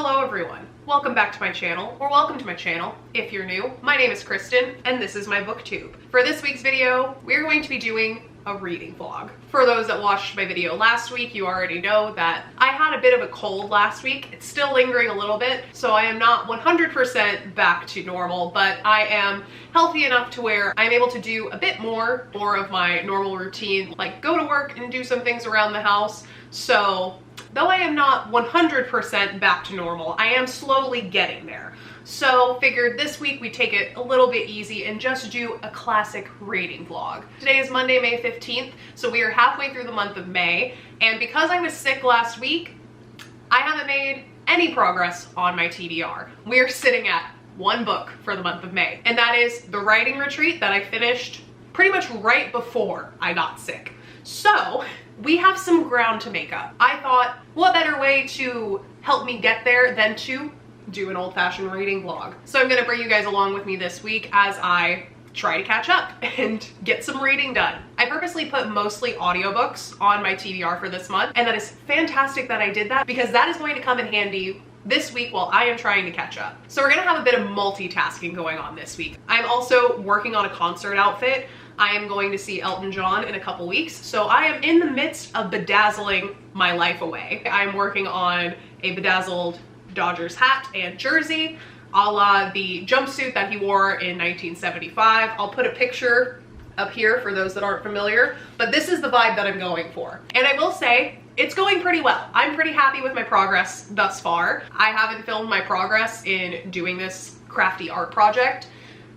Hello everyone, welcome back to my channel, or welcome to my channel if you're new. My name is Kristen, and this is my booktube. For this week's video, we're going to be doing a reading vlog. For those that watched my video last week, you already know that I had a bit of a cold last week. It's still lingering a little bit, so I am not 100% back to normal, but I am healthy enough to where I'm able to do a bit more of my normal routine, like go to work and do some things around the house. So though I am not 100% back to normal, I am slowly getting there. So figured this week we take it a little bit easy and just do a classic reading vlog. Today is Monday, May 15th, so we are halfway through the month of May, and because I was sick last week, I haven't made any progress on my TBR. We are sitting at one book for the month of May, and that is the writing retreat that I finished pretty much right before I got sick. So we have some ground to make up. I thought, what better way to help me get there than to do an old-fashioned reading vlog. So I'm gonna bring you guys along with me this week as I try to catch up and get some reading done. I purposely put mostly audiobooks on my TBR for this month, and that is fantastic that I did that because that is going to come in handy this week while I am trying to catch up. So we're gonna have a bit of multitasking going on this week. I'm also working on a concert outfit. I am going to see Elton John in a couple weeks, so I am in the midst of bedazzling my life away. I'm working on a bedazzled Dodgers hat and jersey, a la the jumpsuit that he wore in 1975. I'll put a picture up here for those that aren't familiar, but this is the vibe that I'm going for. And I will say, it's going pretty well. I'm pretty happy with my progress thus far. I haven't filmed my progress in doing this crafty art project,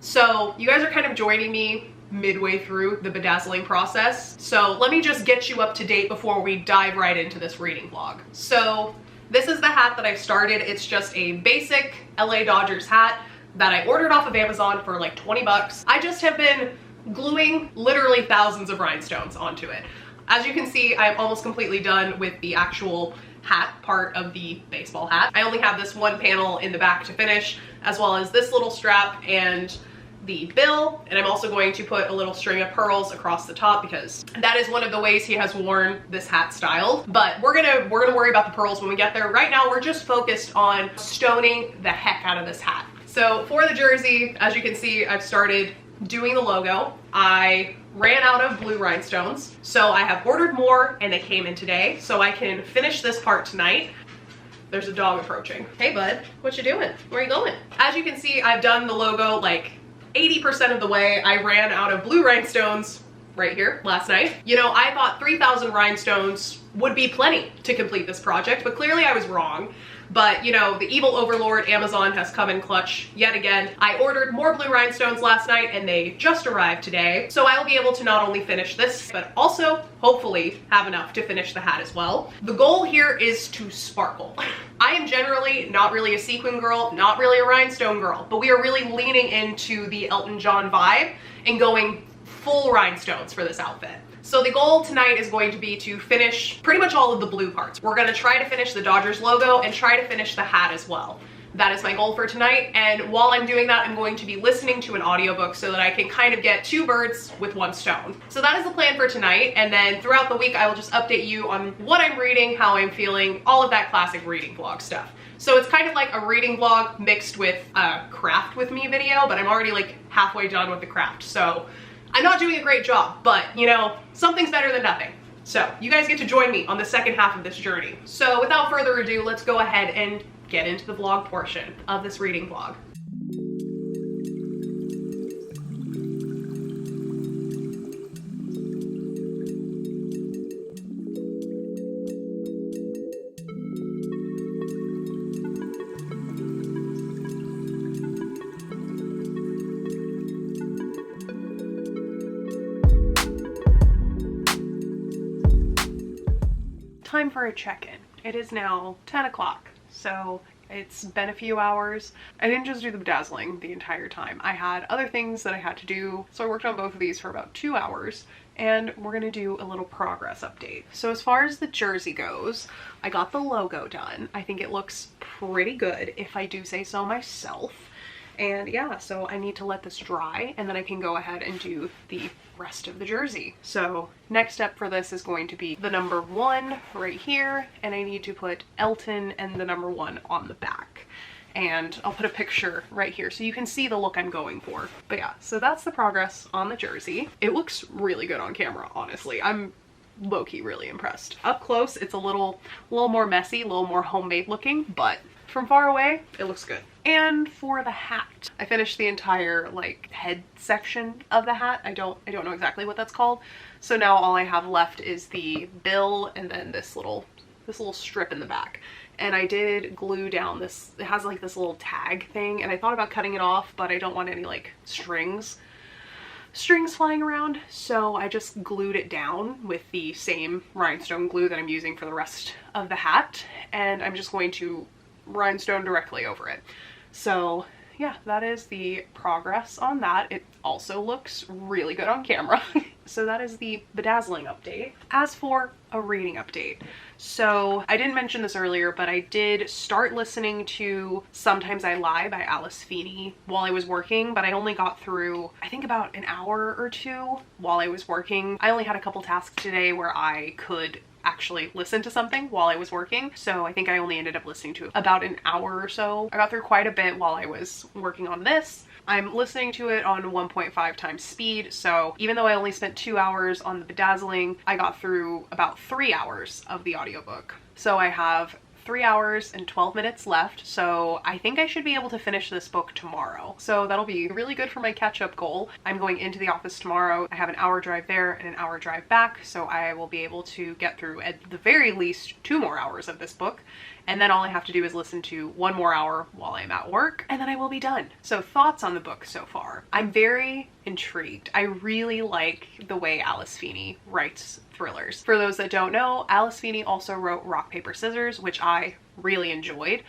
so you guys are kind of joining me midway through the bedazzling process. So let me just get you up to date before we dive right into this reading vlog. So this is the hat that I've started. It's just a basic LA Dodgers hat that I ordered off of Amazon for like 20 bucks. I just have been gluing literally thousands of rhinestones onto it. As you can see, I'm almost completely done with the actual hat part of the baseball hat. I only have this one panel in the back to finish, as well as this little strap and the bill, and I'm also going to put a little string of pearls across the top because that is one of the ways he has worn this hat styled. But we're gonna worry about the pearls when we get there. Right now we're just focused on stoning the heck out of this hat. So for the jersey, as you can see, I've started doing the logo. I ran out of blue rhinestones, so I have ordered more and they came in today, so I can finish this part tonight. There's a dog approaching. Hey bud, what you doing? Where are you going? As you can see, I've done the logo like 80% of the way. I ran out of blue rhinestones right here last night. You know, I thought 3,000 rhinestones would be plenty to complete this project, but clearly I was wrong. But you know, the evil overlord Amazon has come in clutch yet again. I ordered more blue rhinestones last night and they just arrived today. So I will be able to not only finish this, but also hopefully have enough to finish the hat as well. The goal here is to sparkle. I am generally not really a sequin girl, not really a rhinestone girl, but we are really leaning into the Elton John vibe and going full rhinestones for this outfit. So the goal tonight is going to be to finish pretty much all of the blue parts. We're gonna try to finish the Dodgers logo and try to finish the hat as well. That is my goal for tonight, and while I'm doing that, I'm going to be listening to an audiobook so that I can kind of get two birds with one stone. So that is the plan for tonight, and then throughout the week I will just update you on what I'm reading, how I'm feeling, all of that classic reading vlog stuff. So it's kind of like a reading vlog mixed with a craft with me video, but I'm already like halfway done with the craft. So I'm not doing a great job, but you know, something's better than nothing. So you guys get to join me on the second half of this journey. So without further ado, let's go ahead and get into the vlog portion of this reading vlog. Time for a check-in. It is now 10 o'clock, so it's been a few hours. I didn't just do the bedazzling the entire time. I had other things that I had to do, so I worked on both of these for about 2 hours, and we're gonna do a little progress update. So as far as the jersey goes, I got the logo done. I think it looks pretty good, if I do say so myself. And yeah, so I need to let this dry and then I can go ahead and do the rest of the jersey. So next step for this is going to be the number 1 right here, and I need to put Elton and the number 1 on the back. And I'll put a picture right here so you can see the look I'm going for. But yeah, so that's the progress on the jersey. It looks really good on camera, honestly. I'm low-key really impressed. Up close, it's a little more messy, a little more homemade looking, but from far away, it looks good. And for the hat, I finished the entire like head section of the hat. I don't know exactly what that's called. So now all I have left is the bill and then this little strip in the back. And I did glue down this, it has like this little tag thing, and I thought about cutting it off, but I don't want any like strings flying around, so I just glued it down with the same rhinestone glue that I'm using for the rest of the hat, and I'm just going to rhinestone directly over it. So yeah, that is the progress on that. It also looks really good on camera. So that is the bedazzling update. As for a reading update, so I didn't mention this earlier, but I did start listening to Sometimes I Lie by Alice Feeney while I was working, but I only got through, I think, about an hour or two while I was working. I only had a couple tasks today where I could actually listen to something while I was working, so I think I only ended up listening to about an hour or so. I got through quite a bit while I was working on this. I'm listening to it on 1.5 times speed, so even though I only spent 2 hours on the bedazzling, I got through about 3 hours of the audiobook. So I have 3 hours and 12 minutes left, so I think I should be able to finish this book tomorrow. So that'll be really good for my catch-up goal. I'm going into the office tomorrow. I have an hour drive there and an hour drive back, so I will be able to get through at the very least 2 more hours of this book. And then all I have to do is listen to 1 more hour while I'm at work, and then I will be done. So thoughts on the book so far. I'm very intrigued. I really like the way Alice Feeney writes thrillers. For those that don't know, Alice Feeney also wrote Rock, Paper, Scissors, which I really enjoyed.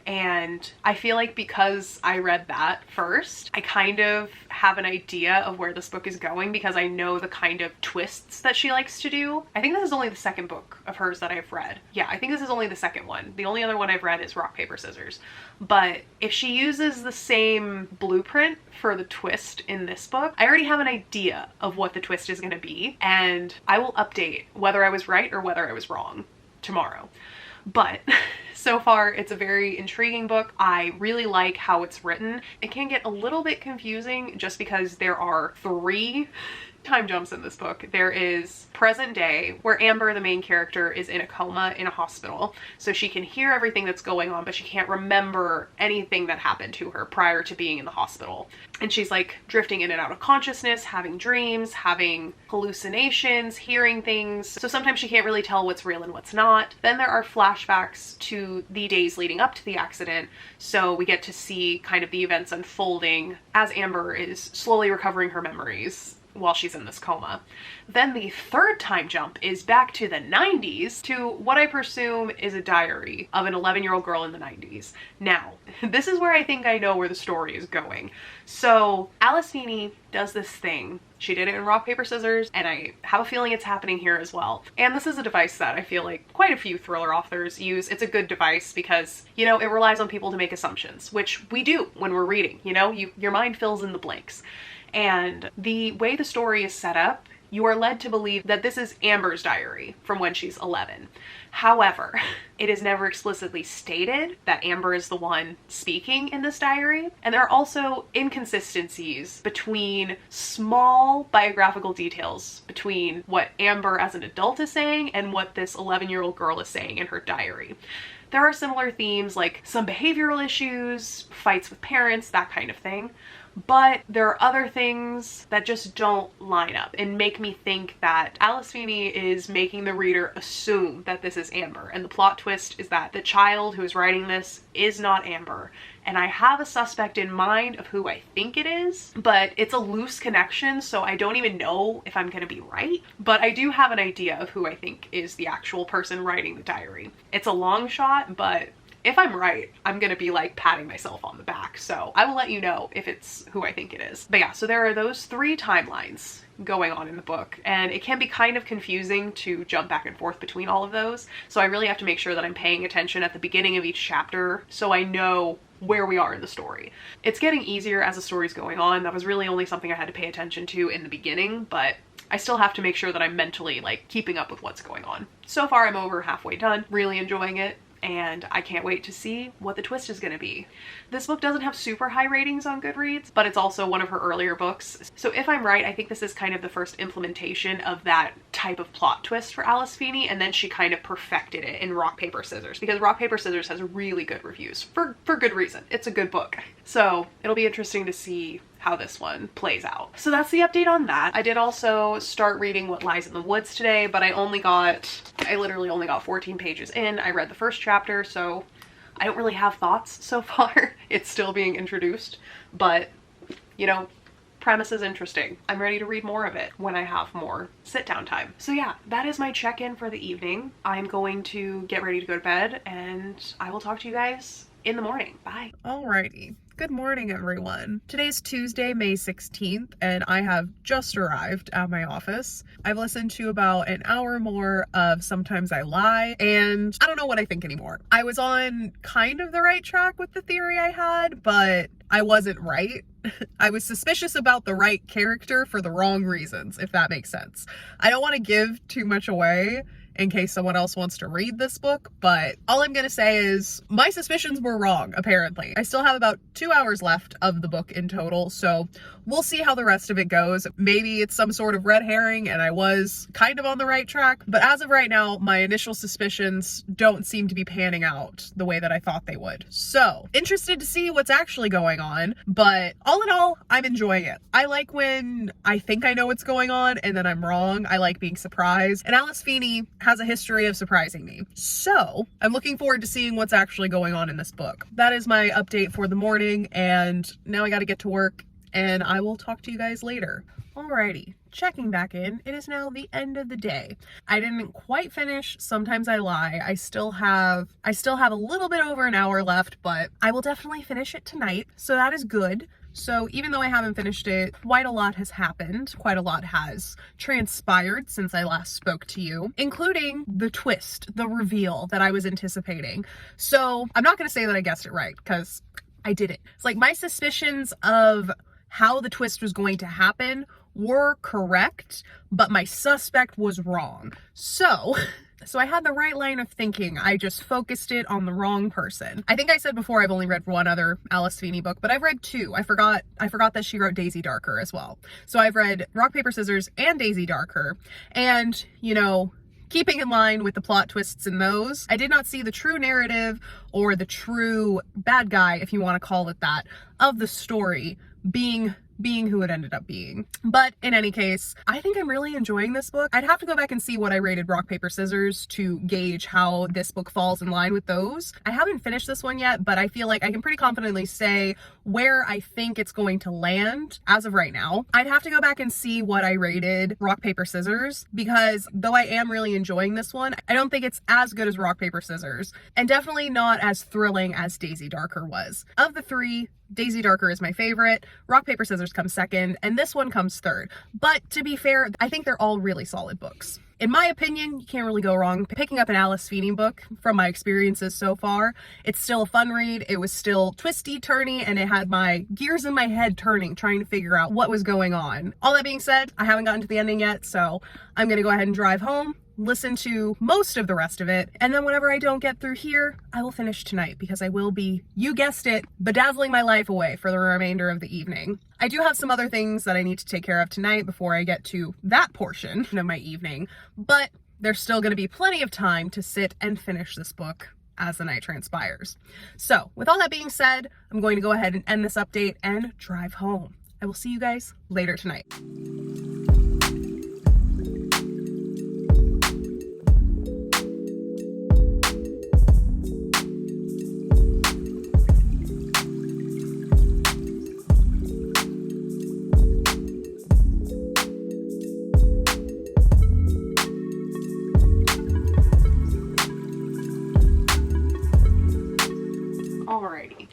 And I feel like because I read that first, I kind of have an idea of where this book is going because I know the kind of twists that she likes to do. I think this is only the second book of hers that I've read. Yeah, I think this is only the second one. The only other one I've read is Rock, Paper, Scissors. But if she uses the same blueprint for the twist in this book, I already have an idea of what the twist is going to be, and I will update whether I was right or whether I was wrong tomorrow. But so far, it's a very intriguing book. I really like how it's written. It can get a little bit confusing just because there are 3 time jumps in this book. There is present day, where Amber, the main character, is in a coma in a hospital. So she can hear everything that's going on, but she can't remember anything that happened to her prior to being in the hospital. And she's like drifting in and out of consciousness, having dreams, having hallucinations, hearing things. So sometimes she can't really tell what's real and what's not. Then there are flashbacks to the days leading up to the accident. So we get to see kind of the events unfolding as Amber is slowly recovering her memories while she's in this coma. Then the third time jump is back to the 90s to what I presume is a diary of an 11-year-old girl in the 90s. Now, this is where I think I know where the story is going. So Alice Feeney does this thing. She did it in Rock, Paper, Scissors, and I have a feeling it's happening here as well. And this is a device that I feel like quite a few thriller authors use. It's a good device because, you know, it relies on people to make assumptions, which we do when we're reading, you know? Your mind fills in the blanks. And the way the story is set up, you are led to believe that this is Amber's diary from when she's 11. However, it is never explicitly stated that Amber is the one speaking in this diary. And there are also inconsistencies between small biographical details between what Amber as an adult is saying and what this 11-year-old girl is saying in her diary. There are similar themes like some behavioral issues, fights with parents, that kind of thing. But there are other things that just don't line up and make me think that Alice Feeney is making the reader assume that this is Amber. And the plot twist is that the child who is writing this is not Amber. And I have a suspect in mind of who I think it is, but it's a loose connection, so I don't even know if I'm gonna be right. But I do have an idea of who I think is the actual person writing the diary. It's a long shot, but if I'm right, I'm gonna be like patting myself on the back. So I will let you know if it's who I think it is. But yeah, so there are those 3 timelines going on in the book, and it can be kind of confusing to jump back and forth between all of those. So I really have to make sure that I'm paying attention at the beginning of each chapter so I know where we are in the story. It's getting easier as the story's going on. That was really only something I had to pay attention to in the beginning, but I still have to make sure that I'm mentally like keeping up with what's going on. So far I'm over halfway done, really enjoying it, and I can't wait to see what the twist is going to be. This book doesn't have super high ratings on Goodreads, but it's also one of her earlier books. So if I'm right, I think this is kind of the first implementation of that type of plot twist for Alice Feeney, and then she kind of perfected it in Rock, Paper, Scissors, because Rock, Paper, Scissors has really good reviews for good reason. It's a good book. So it'll be interesting to see how this one plays out. So that's the update on that. I did also start reading What Lies in the Woods today, but I literally only got 14 pages in. I read the first chapter, so I don't really have thoughts so far. It's still being introduced, but you know, premise is interesting. I'm ready to read more of it when I have more sit down time. So yeah, that is my check-in for the evening. I'm going to get ready to go to bed, and I will talk to you guys in the morning. Bye. Alrighty. Good morning, everyone. Today's Tuesday, May 16th, and I have just arrived at my office. I've listened to about an hour more of Sometimes I Lie, and I don't know what I think anymore. I was on kind of the right track with the theory I had, but I wasn't right. I was suspicious about the right character for the wrong reasons, if that makes sense. I don't want to give too much away in case someone else wants to read this book, but all I'm gonna say is my suspicions were wrong, apparently. I still have about 2 hours left of the book in total, so we'll see how the rest of it goes. Maybe it's some sort of red herring and I was kind of on the right track, but as of right now, my initial suspicions don't seem to be panning out the way that I thought they would. So, interested to see what's actually going on, but all in all, I'm enjoying it. I like when I think I know what's going on and then I'm wrong. I like being surprised, and Alice Feeney has a history of surprising me. So, I'm looking forward to seeing what's actually going on in this book. That is my update for the morning, and now I gotta get to work, and I will talk to you guys later. Alrighty, checking back in. It is now the end of the day. I didn't quite finish Sometimes I Lie. I still have a little bit over an hour left, but I will definitely finish it tonight, so that is good. So even though I haven't finished it, quite a lot has happened. Quite a lot has transpired since I last spoke to you, including the twist, the reveal that I was anticipating. So I'm not going to say that I guessed it right, because I didn't. It's like my suspicions of how the twist was going to happen were correct, but my suspect was wrong. So I had the right line of thinking. I just focused it on the wrong person. I think I said before I've only read one other Alice Feeney book, but I've read two. I forgot that she wrote Daisy Darker as well. So I've read Rock, Paper, Scissors and Daisy Darker. And, you know, keeping in line with the plot twists in those, I did not see the true narrative or the true bad guy, if you want to call it that, of the story being who it ended up being. But in any case, I think I'm really enjoying this book. I'd have to go back and see what I rated Rock, Paper, Scissors to gauge how this book falls in line with those. I haven't finished this one yet, but I feel like I can pretty confidently say where I think it's going to land as of right now. I'd have to go back and see what I rated Rock, Paper, Scissors, because though I am really enjoying this one, I don't think it's as good as Rock, Paper, Scissors, and definitely not as thrilling as Daisy Darker was. Of the three, Daisy Darker is my favorite, Rock, Paper, Scissors comes second, and this one comes third. But to be fair, I think they're all really solid books. In my opinion, you can't really go wrong picking up an Alice Feeney book from my experiences so far. It's still a fun read, it was still twisty, turny, and it had my gears in my head turning, trying to figure out what was going on. All that being said, I haven't gotten to the ending yet, so I'm gonna go ahead and drive home, listen to most of the rest of it, and then whatever I don't get through here, I will finish tonight, because I will be, you guessed it, bedazzling my life away for the remainder of the evening. I do have some other things that I need to take care of tonight before I get to that portion of my evening, but there's still going to be plenty of time to sit and finish this book as the night transpires. So with all that being said, I'm going to go ahead and end this update and drive home. I will see you guys later tonight.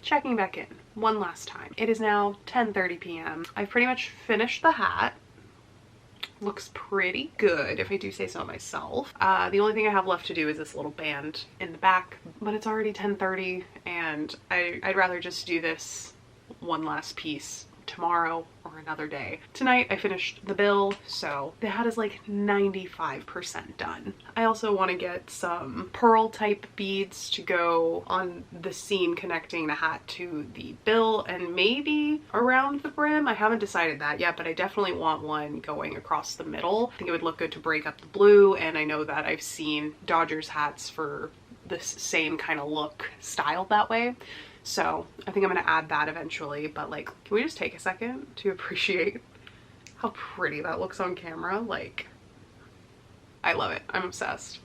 Checking back in one last time. It is now 10:30 p.m. I've pretty much finished the hat. looks pretty good if I do say so myself. The only thing I have left to do is this little band in the back, but it's already 10:30 and I'd rather just do this one last piece tomorrow or another day. Tonight I finished the bill, so the hat is like 95% done. I also want to get some pearl type beads to go on the seam connecting the hat to the bill and maybe around the brim. I haven't decided that yet, but I definitely want one going across the middle. I think it would look good to break up the blue, and I know that I've seen Dodgers hats for this same kind of look styled that way. So I think I'm gonna add that eventually, but like, can we just take a second to appreciate how pretty that looks on camera? Like, I love it. I'm obsessed.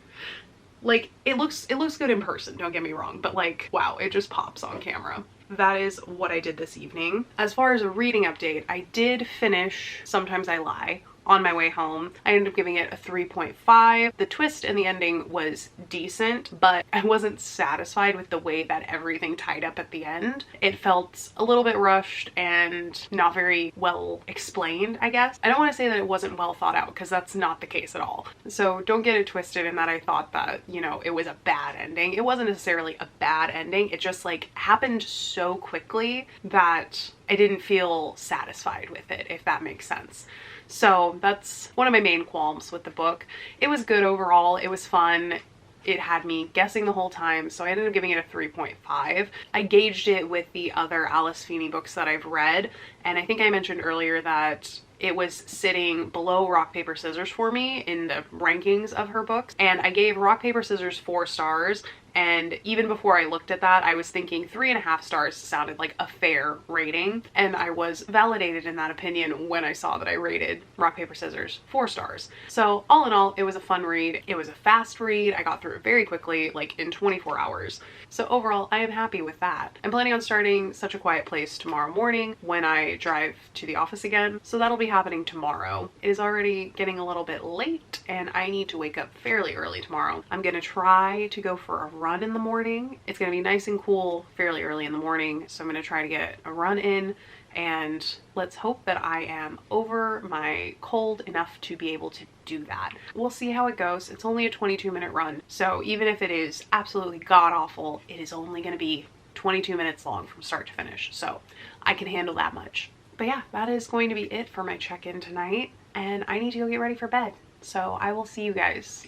Like, it looks good in person, don't get me wrong, but like, wow, it just pops on camera. That is what I did this evening. As far as a reading update, I did finish Sometimes I Lie on my way home. I ended up giving it a 3.5. The twist and the ending was decent, but I wasn't satisfied with the way that everything tied up at the end. It felt a little bit rushed and not very well explained, I guess. I don't want to say that it wasn't well thought out, because that's not the case at all. So don't get it twisted in that I thought that, you know, it was a bad ending. It wasn't necessarily a bad ending. It just like happened so quickly that I didn't feel satisfied with it, if that makes sense. So that's one of my main qualms with the book. It was good overall. It was fun. It had me guessing the whole time, so I ended up giving it a 3.5. I gauged it with the other Alice Feeney books that I've read, and I think I mentioned earlier that it was sitting below Rock, Paper, Scissors for me in the rankings of her books, and I gave Rock, Paper, Scissors 4 stars. And even before I looked at that, I was thinking 3.5 stars sounded like a fair rating. And I was validated in that opinion when I saw that I rated Rock, Paper, Scissors 4 stars. So all in all, it was a fun read. It was a fast read. I got through it very quickly, like in 24 hours. So overall, I am happy with that. I'm planning on starting Such a Quiet Place tomorrow morning when I drive to the office again. So that'll be happening tomorrow. It is already getting a little bit late and I need to wake up fairly early tomorrow. I'm gonna try to go for a run in the morning. It's gonna be nice and cool fairly early in the morning, so I'm gonna try to get a run in, and let's hope that I am over my cold enough to be able to do that. We'll see how it goes. It's only a 22-minute run, so even if it is absolutely god-awful, it is only gonna be 22 minutes long from start to finish, so I can handle that much. But yeah, that is going to be it for my check-in tonight, and I need to go get ready for bed. So I will see you guys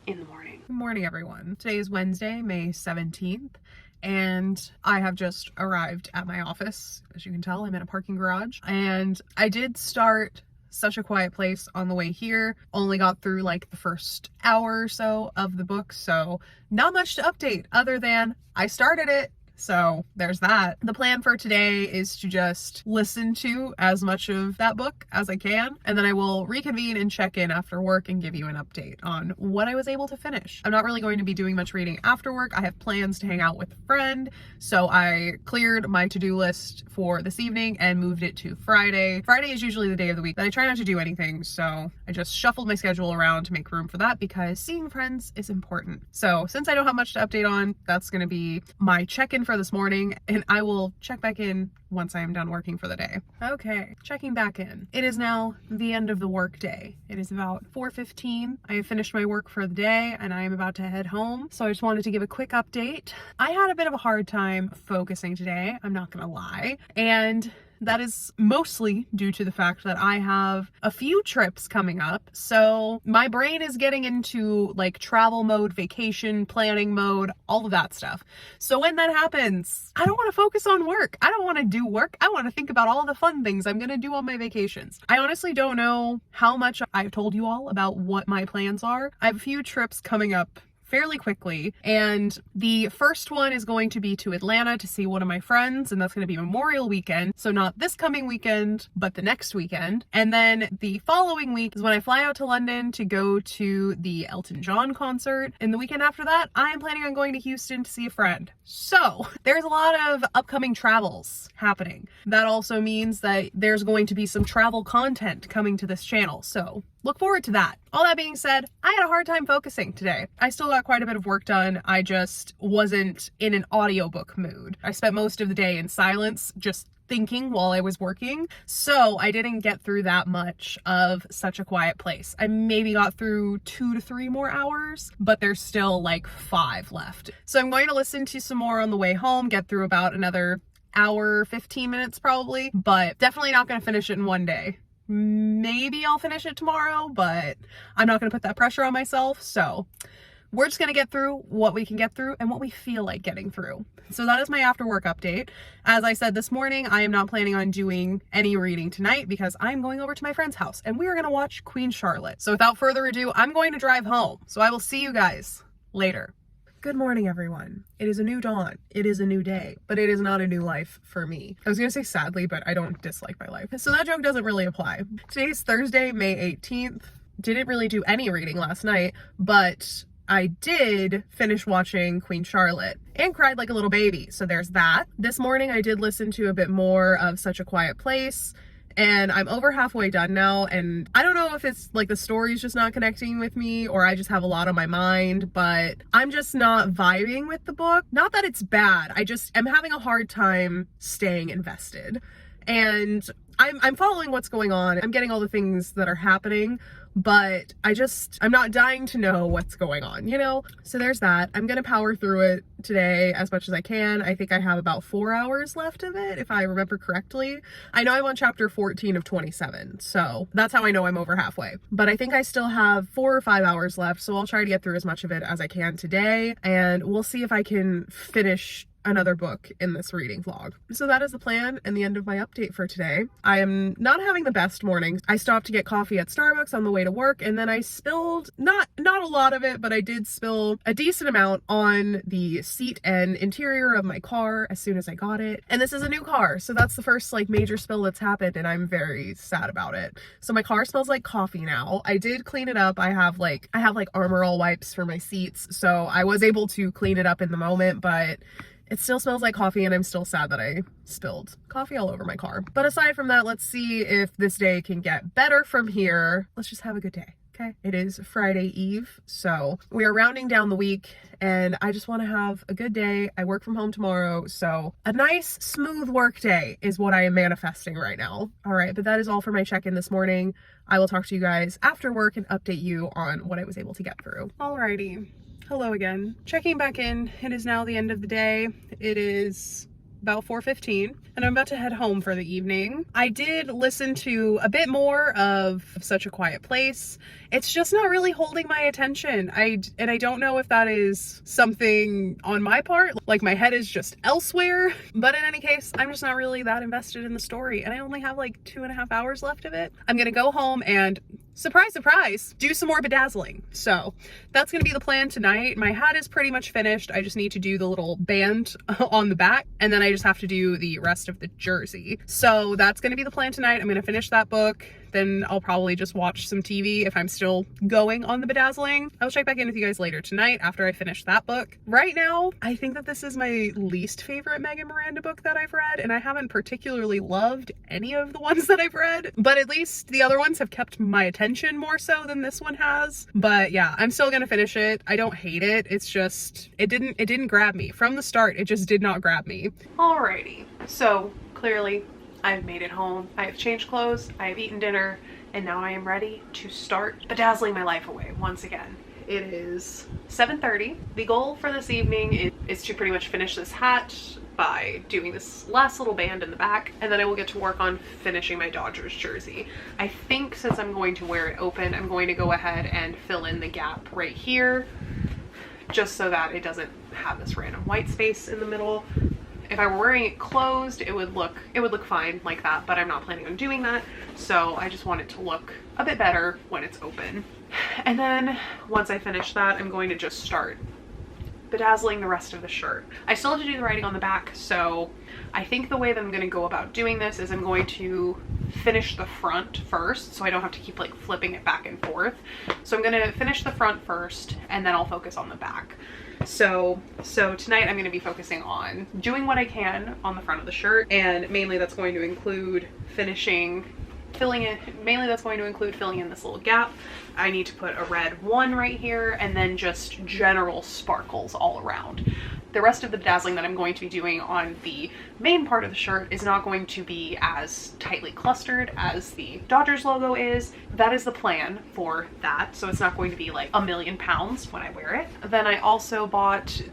in the morning. Good morning, everyone. Today is Wednesday, May 17th, and I have just arrived at my office. As you can tell, I'm in a parking garage, and I did start Such a Quiet Place on the way here. Only got through like the first hour or so of the book, so not much to update other than I started it. So there's that. The plan for today is to just listen to as much of that book as I can, and then I will reconvene and check in after work and give you an update on what I was able to finish. I'm not really going to be doing much reading after work. I have plans to hang out with a friend, so I cleared my to-do list for this evening and moved it to Friday. Friday is usually the day of the week that I try not to do anything, so I just shuffled my schedule around to make room for that because seeing friends is important. So since I don't have much to update on, that's going to be my check-in for this morning, and I will check back in once I am done working for the day. Okay, checking back in. It is now the end of the work day. It is about 4:15. I have finished my work for the day and I am about to head home. So I just wanted to give a quick update. I had a bit of a hard time focusing today, I'm not gonna lie, and that is mostly due to the fact that I have a few trips coming up. So my brain is getting into like travel mode, vacation planning mode, all of that stuff. So when that happens, I don't want to focus on work. I don't want to do work. I want to think about all the fun things I'm going to do on my vacations. I honestly don't know how much I've told you all about what my plans are. I have a few trips coming up fairly quickly, and the first one is going to be to Atlanta to see one of my friends, and that's going to be Memorial Weekend. So not this coming weekend, but the next weekend. And then the following week is when I fly out to London to go to the Elton John concert. And the weekend after that, I am planning on going to Houston to see a friend. So there's a lot of upcoming travels happening. That also means that there's going to be some travel content coming to this channel. So look forward to that. All that being said, I had a hard time focusing today. I still got quite a bit of work done. I just wasn't in an audiobook mood. I spent most of the day in silence, just thinking while I was working, so I didn't get through that much of Such a Quiet Place. I maybe got through 2 to 3 more hours, but there's still like 5 left. So I'm going to listen to some more on the way home, get through about another hour, 15 minutes probably, but definitely not going to finish it in one day. Maybe I'll finish it tomorrow, but I'm not going to put that pressure on myself. So we're just going to get through what we can get through and what we feel like getting through. So that is my after work update. As I said this morning, I am not planning on doing any reading tonight because I'm going over to my friend's house and we are going to watch Queen Charlotte. So without further ado, I'm going to drive home. So I will see you guys later. Good morning, everyone. It is a new dawn. It is a new day, but it is not a new life for me. I was gonna say sadly, but I don't dislike my life. So that joke doesn't really apply. Today's Thursday, May 18th. Didn't really do any reading last night, but I did finish watching Queen Charlotte and cried like a little baby. So there's that. This morning I did listen to a bit more of Such a Quiet Place, and I'm over halfway done now, and I don't know if it's like the story's just not connecting with me or I just have a lot on my mind, but I'm just not vibing with the book. Not that it's bad, I just am having a hard time staying invested. And I'm following what's going on. I'm getting all the things that are happening, but I'm not dying to know what's going on, you know? So there's that. I'm gonna power through it today as much as I can. I think I have about 4 hours left of it, if I remember correctly. I know I'm on chapter 14 of 27, so that's how I know I'm over halfway. But I think I still have 4 or 5 hours left, so I'll try to get through as much of it as I can today, and we'll see if I can finish another book in this reading vlog. So that is the plan and the end of my update for today. I am not having the best morning. I stopped to get coffee at Starbucks on the way to work, and then I spilled, not a lot of it, but I did spill a decent amount on the seat and interior of my car as soon as I got it. And this is a new car, so that's the first like major spill that's happened, and I'm very sad about it. So my car smells like coffee now. I did clean it up. I have like Armor All wipes for my seats, so I was able to clean it up in the moment, but it still smells like coffee, and I'm still sad that I spilled coffee all over my car. But aside from that, let's see if this day can get better from here. Let's just have a good day, okay? It is Friday Eve, so we are rounding down the week, and I just want to have a good day. I work from home tomorrow, so a nice, smooth work day is what I am manifesting right now. All right, but that is all for my check-in this morning. I will talk to you guys after work and update you on what I was able to get through. Alrighty. Hello again. Checking back in. It is now the end of the day. It is about 4:15 and I'm about to head home for the evening. I did listen to a bit more of Such a Quiet Place. It's just not really holding my attention. I don't know if that is something on my part, like my head is just elsewhere, but in any case, I'm just not really that invested in the story, and I only have like 2.5 hours left of it. I'm gonna go home and surprise, surprise, do some more bedazzling. So that's gonna be the plan tonight. My hat is pretty much finished. I just need to do the little band on the back, and then I just have to do the rest of the jersey. So that's gonna be the plan tonight. I'm gonna finish that book. Then I'll probably just watch some TV if I'm still going on the bedazzling. I'll check back in with you guys later tonight after I finish that book. Right now, I think that this is my least favorite Megan Miranda book that I've read, and I haven't particularly loved any of the ones that I've read, but at least the other ones have kept my attention more so than this one has. But yeah, I'm still gonna finish it. I don't hate it. It's just, it didn't grab me. From the start, it just did not grab me. Alrighty, so clearly I've made it home. I have changed clothes, I have eaten dinner, and now I am ready to start bedazzling my life away once again. It is 7:30. The goal for this evening is to pretty much finish this hat by doing this last little band in the back, and then I will get to work on finishing my Dodgers jersey. I think since I'm going to wear it open, I'm going to go ahead and fill in the gap right here, just so that it doesn't have this random white space in the middle. If I were wearing it closed, it would look fine like that, but I'm not planning on doing that. So I just want it to look a bit better when it's open. And then once I finish that, I'm going to just start bedazzling the rest of the shirt. I still have to do the writing on the back, so I think the way that I'm going to go about doing this is I'm going to finish the front first, so I don't have to keep like flipping it back and forth. So I'm going to finish the front first, and then I'll focus on the back. So tonight I'm going to be focusing on doing what I can on the front of the shirt, and mainly that's going to include filling in this little gap. I need to put a red 1 right here, and then just general sparkles all around. The rest of the bedazzling that I'm going to be doing on the main part of the shirt is not going to be as tightly clustered as the Dodgers logo is. That is the plan for that, so it's not going to be like a million pounds when I wear it. Then I also bought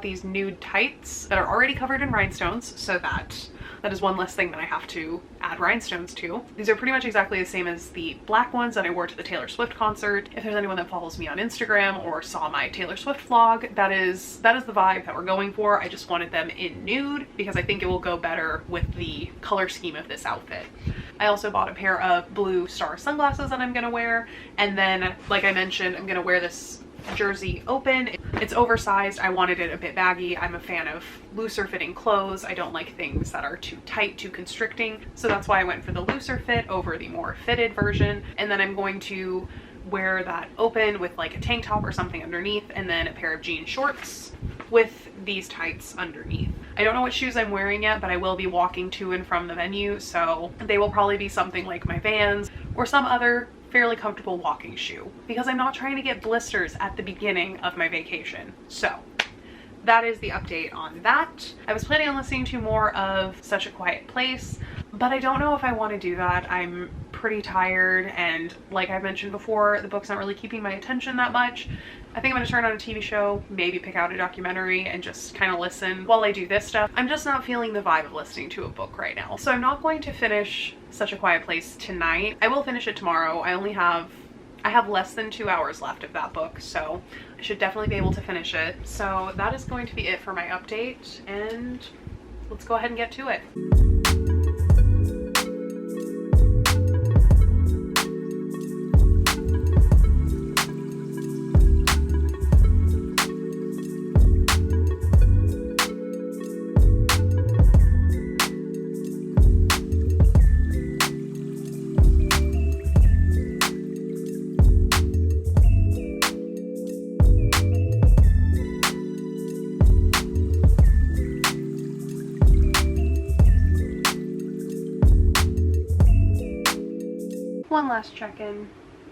these nude tights that are already covered in rhinestones, so that is one less thing that I have to add rhinestones to. These are pretty much exactly the same as the black ones that I wore to the Taylor Swift concert. If there's anyone that follows me on Instagram or saw my Taylor Swift vlog, that is the vibe that we're going for. I just wanted them in nude because I think it will go better with the color scheme of this outfit. I also bought a pair of blue star sunglasses that I'm gonna wear, and then, like I mentioned, I'm gonna wear this jersey open. It's oversized. I wanted it a bit baggy. I'm a fan of looser fitting clothes. I don't like things that are too tight, too constricting. So that's why I went for the looser fit over the more fitted version. And then I'm going to wear that open with like a tank top or something underneath, and then a pair of jean shorts with these tights underneath. I don't know what shoes I'm wearing yet, but I will be walking to and from the venue, so they will probably be something like my Vans or some other fairly comfortable walking shoe, because I'm not trying to get blisters at the beginning of my vacation. So that is the update on that. I was planning on listening to more of Such a Quiet Place, but I don't know if I want to do that. I'm pretty tired, and like I mentioned before, the book's not really keeping my attention that much. I think I'm gonna turn on a TV show, maybe pick out a documentary and just kind of listen while I do this stuff. I'm just not feeling the vibe of listening to a book right now. So I'm not going to finish Such a Quiet Place tonight. I will finish it tomorrow. I have less than 2 hours left of that book, so I should definitely be able to finish it. So that is going to be it for my update, and let's go ahead and get to it. One last check-in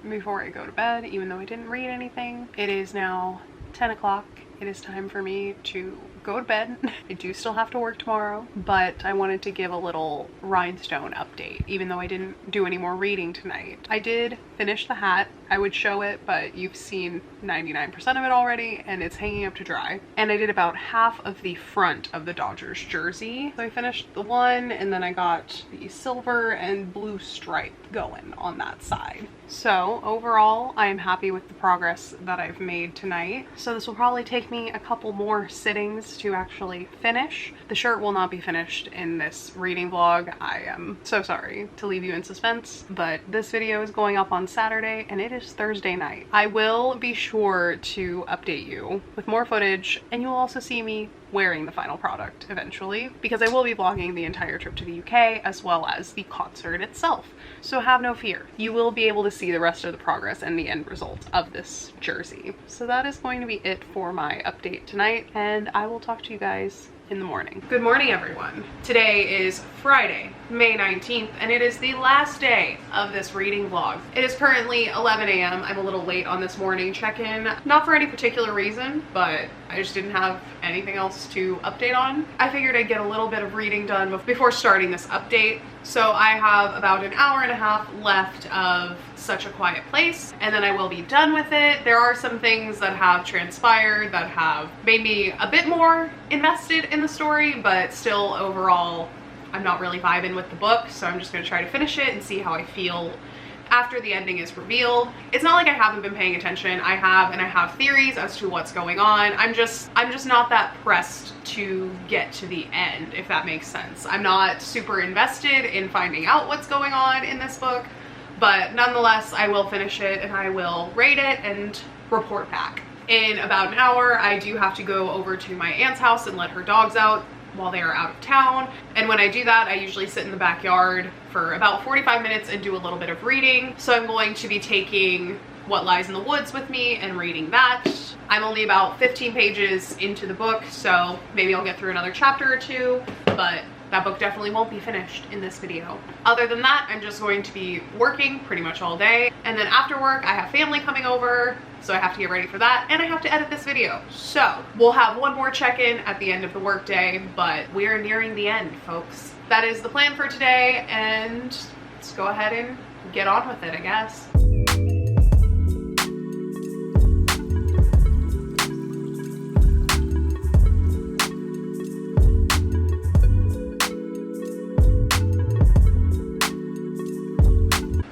before I go to bed, even though I didn't read anything. It is now 10 o'clock. It is time for me to go to bed. I do still have to work tomorrow, but I wanted to give a little rhinestone update, even though I didn't do any more reading tonight. I did finish the hat. I would show it, but you've seen 99% of it already, and it's hanging up to dry. And I did about half of the front of the Dodgers jersey. So I finished the one, and then I got the silver and blue stripe going on that side. So overall, I am happy with the progress that I've made tonight. So this will probably take me a couple more sittings to actually finish. The shirt will not be finished in this reading vlog. I am so sorry to leave you in suspense, but this video is going up on Saturday, and it is Thursday night. I will be sure to update you with more footage, and you'll also see me wearing the final product eventually, because I will be vlogging the entire trip to the UK as well as the concert itself. So have no fear. You will be able to see the rest of the progress and the end result of this jersey. So that is going to be it for my update tonight, and I will talk to you guys in the morning. Good morning, everyone. Today is Friday, May 19th, and it is the last day of this reading vlog. It is currently 11 a.m. I'm a little late on this morning check-in, not for any particular reason, but I just didn't have anything else to update on. I figured I'd get a little bit of reading done before starting this update. So I have about an hour and a half left of Such a Quiet Place, and then I will be done with it. There are some things that have transpired that have made me a bit more invested in the story, but still overall I'm not really vibing with the book, so I'm just going to try to finish it and see how I feel after the ending is revealed. It's not like I haven't been paying attention. I have theories as to what's going on. I'm just not that pressed to get to the end, if that makes sense. I'm not super invested in finding out what's going on in this book, but nonetheless, I will finish it and I will rate it and report back. In about an hour, I do have to go over to my aunt's house and let her dogs out while they are out of town. And when I do that, I usually sit in the backyard for about 45 minutes and do a little bit of reading. So I'm going to be taking What Lies in the Woods with me and reading that. I'm only about 15 pages into the book, so maybe I'll get through another chapter or two, but that book definitely won't be finished in this video. Other than that, I'm just going to be working pretty much all day. And then after work, I have family coming over, so I have to get ready for that, and I have to edit this video. So we'll have one more check-in at the end of the workday, but we're nearing the end, folks. That is the plan for today, and let's go ahead and get on with it, I guess.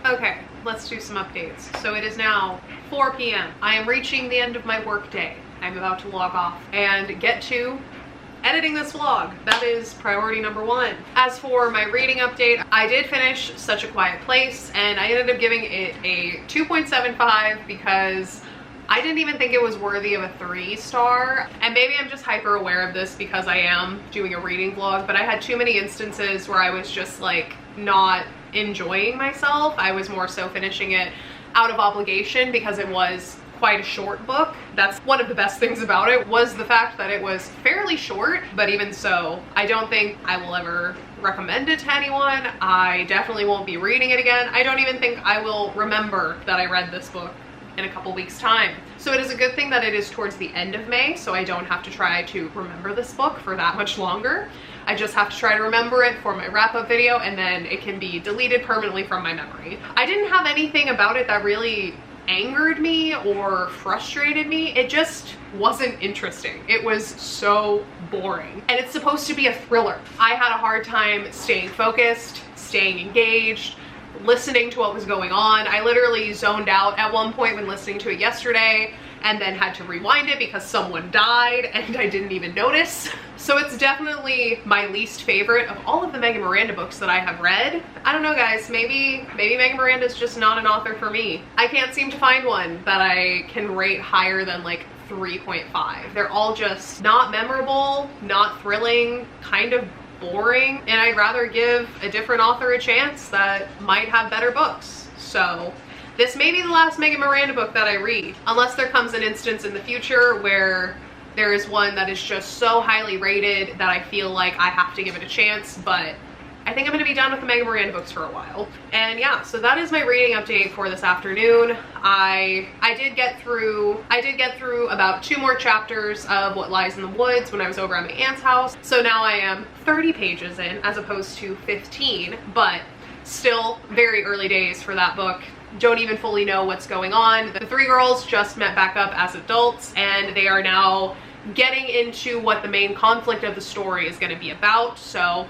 Okay, let's do some updates. So it is now 4 p.m. I am reaching the end of my work day. I'm about to log off and get to editing this vlog. That is priority number one. As for my reading update, I did finish Such a Quiet Place, and I ended up giving it a 2.75 because I didn't even think it was worthy of a 3-star. And maybe I'm just hyper aware of this because I am doing a reading vlog, but I had too many instances where I was just like not enjoying myself. I was more so finishing it out of obligation because it was quite a short book. That's one of the best things about it, was the fact that it was fairly short, but even so, I don't think I will ever recommend it to anyone. I definitely won't be reading it again. I don't even think I will remember that I read this book in a couple weeks time. So it is a good thing that it is towards the end of May, so I don't have to try to remember this book for that much longer. I just have to try to remember it for my wrap-up video, and then it can be deleted permanently from my memory. I didn't have anything about it that really angered me or frustrated me. It just wasn't interesting. It was so boring. And it's supposed to be a thriller. I had a hard time staying focused, staying engaged, listening to what was going on. I literally zoned out at one point when listening to it yesterday, and then had to rewind it because someone died and I didn't even notice. So it's definitely my least favorite of all of the Megan Miranda books that I have read. I don't know, guys, maybe Megan Miranda is just not an author for me. I can't seem to find one that I can rate higher than like 3.5. They're all just not memorable, not thrilling, kind of boring, and I'd rather give a different author a chance that might have better books. So this may be the last Megan Miranda book that I read, unless there comes an instance in the future where there is one that is just so highly rated that I feel like I have to give it a chance, but I think I'm gonna be done with the Megan Miranda books for a while. And yeah, so that is my reading update for this afternoon. I did get through about 2 more chapters of What Lies in the Woods when I was over at my aunt's house. So now I am 30 pages in as opposed to 15, but still very early days for that book. Don't even fully know what's going on. The 3 girls just met back up as adults, and they are now getting into what the main conflict of the story is going to be about. So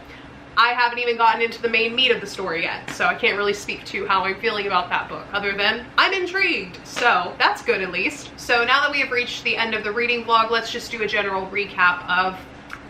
I haven't even gotten into the main meat of the story yet, so I can't really speak to how I'm feeling about that book, other than I'm intrigued, so that's good at least. So now that we have reached the end of the reading vlog, let's just do a general recap of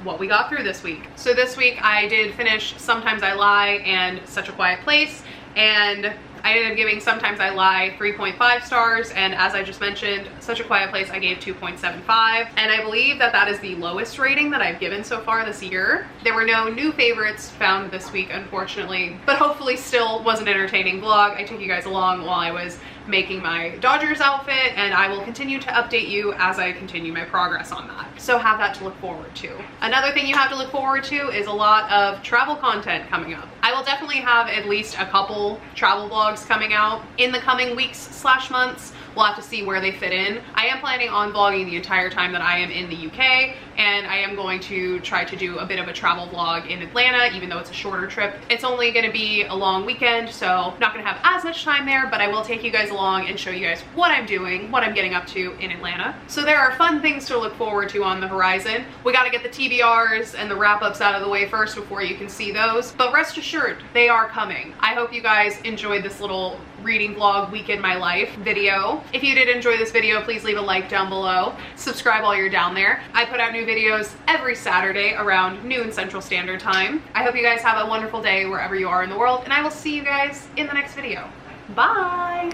what we got through this week. So this week I did finish Sometimes I Lie and Such a Quiet Place, and I ended up giving Sometimes I Lie 3.5 stars, and as I just mentioned, Such a Quiet Place I gave 2.75, and I believe that that is the lowest rating that I've given so far this year. There were no new favorites found this week, unfortunately, but hopefully still was an entertaining vlog. I took you guys along while I was making my Dodgers outfit, and I will continue to update you as I continue my progress on that. So have that to look forward to. Another thing you have to look forward to is a lot of travel content coming up. I will definitely have at least a couple travel vlogs coming out in the coming weeks/months. We'll have to see where they fit in. I am planning on vlogging the entire time that I am in the UK, and I am going to try to do a bit of a travel vlog in Atlanta, even though it's a shorter trip. It's only gonna be a long weekend, so not gonna have as much time there, but I will take you guys along and show you guys what I'm doing, what I'm getting up to in Atlanta. So there are fun things to look forward to on the horizon. We gotta get the TBRs and the wrap-ups out of the way first before you can see those, but rest assured, they are coming. I hope you guys enjoyed this little reading vlog week in my life video. If you did enjoy this video, please leave a like down below. Subscribe while you're down there. I put out new videos every Saturday around noon Central Standard Time. I hope you guys have a wonderful day wherever you are in the world, and I will see you guys in the next video. Bye!